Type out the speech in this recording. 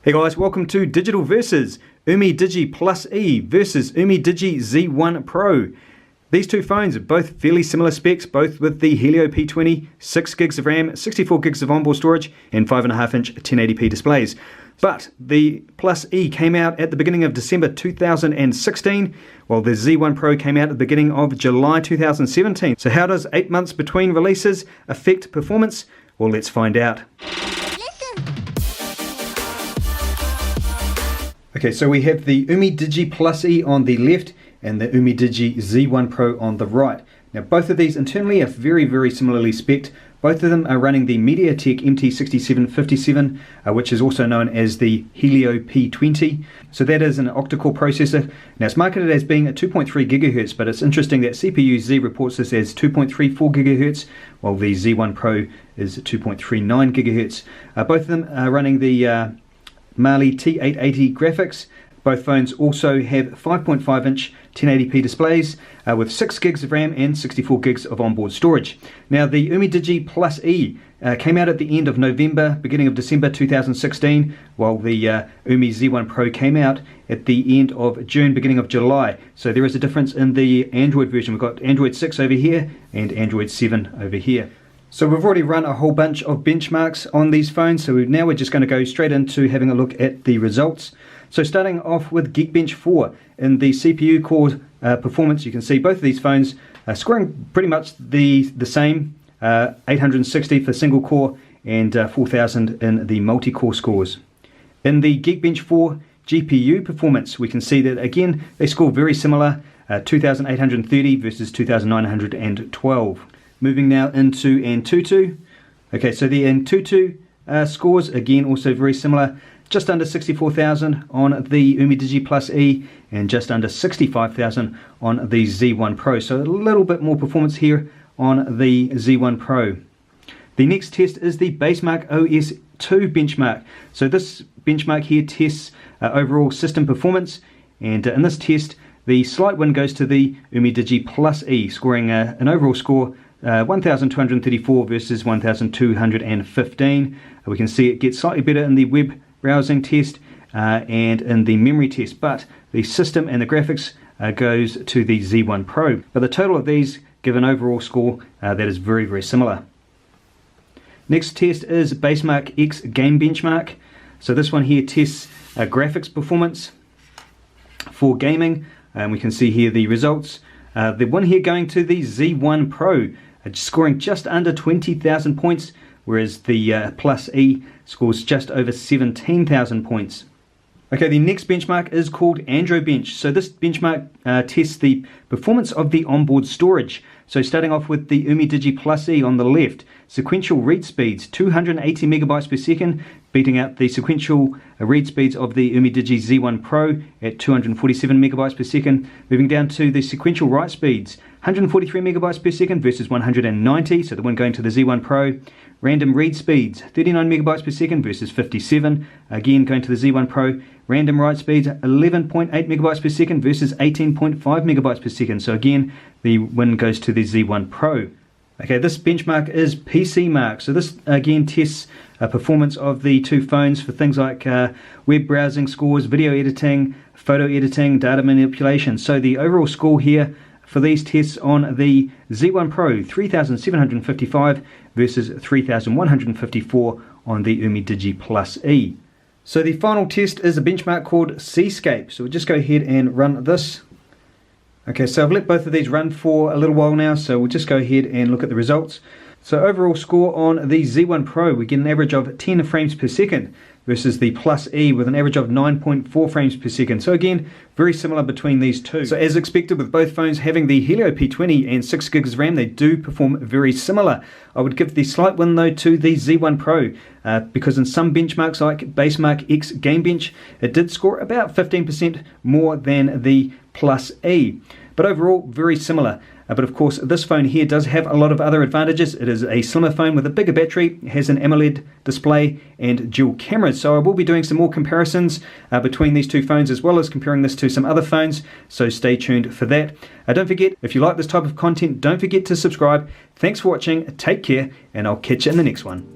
Hey guys, welcome to Digital Versus. Umidigi Plus E versus Umidigi Z1 Pro. These two phones are both fairly similar specs, both with the Helio P20, 6 gigs of RAM, 64 gigs of onboard storage, and 5.5-inch 1080p displays. But the Plus E came out at the beginning of December 2016, while the Z1 Pro came out at the beginning of July 2017. So how does 8 months between releases affect performance? Well, let's find out. Okay, so we have the Umidigi Plus E on the left and the Umidigi Z1 Pro on the right. Now both of these internally are very similarly spec'd. Both of them are running the MediaTek MT6757, which is also known as the Helio P20. So that is an octa-core processor. Now it's marketed as being at 2.3 GHz, but it's interesting that CPU Z reports this as 2.34 GHz, while the Z1 Pro is 2.39 GHz. Both of them are running the Mali T880 graphics. Both phones also have 5.5-inch 1080p displays with 6 gigs of RAM and 64 gigs of onboard storage. Now the Umidigi Plus E came out at the end of November, beginning of December 2016, while the Umi Z1 Pro came out at the end of June, beginning of July. So there is a difference in the Android version. We've got Android 6 over here and Android 7 over here. So we've already run a whole bunch of benchmarks on these phones, so now we're just going to go straight into having a look at the results. So starting off with Geekbench 4, in the CPU core performance, you can see both of these phones are scoring pretty much the same, 860 for single core and 4000 in the multi-core scores. In the Geekbench 4 GPU performance, we can see that again they score very similar, 2830 versus 2912. Moving now into Antutu. Okay, so the Antutu scores, again, also very similar. Just under 64,000 on the Umidigi Plus E and just under 65,000 on the Z1 Pro. So a little bit more performance here on the Z1 Pro. The next test is the Basemark OS2 benchmark. So this benchmark here tests overall system performance, and in this test the slight win goes to the Umidigi Plus E, scoring an overall score 1,234 versus 1,215. We can see it gets slightly better in the web browsing test and in the memory test, but the system and the graphics goes to the Z1 Pro. But the total of these give an overall score that is very similar. Next test is Basemark X game benchmark. So this one here tests graphics performance for gaming, and we can see here the results. The one here going to the Z1 Pro, scoring just under 20,000 points, whereas the Plus E scores just over 17,000 points. Okay, the next benchmark is called AndroBench. So this benchmark tests the performance of the onboard storage. So starting off with the Umidigi Plus E on the left, sequential read speeds 280 megabytes per second, beating out the sequential read speeds of the Umidigi Z1 Pro at 247 megabytes per second. Moving down to the sequential write speeds, 143 megabytes per second versus 190, so the one going to the Z1 Pro. Random read speeds, 39 megabytes per second versus 57, again going to the Z1 Pro. Random write speeds, 11.8 megabytes per second versus 18.5 megabytes per second, so again the win goes to the Z1 Pro. Okay, this benchmark is PCMark. So this again tests performance of the two phones for things like web browsing scores, video editing, photo editing, data manipulation. So the overall score here for these tests on the Z1 Pro, 3,755 versus 3,154 on the Umidigi Plus E. So the final test is a benchmark called Seascape. So we'll just go ahead and run this. Okay, so I've let both of these run for a little while now, so we'll just go ahead and look at the results. So overall score on the Z1 Pro, we get an average of 10 frames per second versus the Plus E with an average of 9.4 frames per second. So again, very similar between these two. So as expected, with both phones having the Helio P20 and 6 gigs of RAM, they do perform very similar. I would give the slight win though to the Z1 Pro because in some benchmarks like Basemark X Game Bench, it did score about 15% more than the Plus E. But overall, very similar. But of course, this phone here does have a lot of other advantages. It is a slimmer phone with a bigger battery, has an AMOLED display and dual cameras. So I will be doing some more comparisons between these two phones, as well as comparing this to some other phones. So stay tuned for that. Don't forget, if you like this type of content, don't forget to subscribe. Thanks for watching, take care, and I'll catch you in the next one.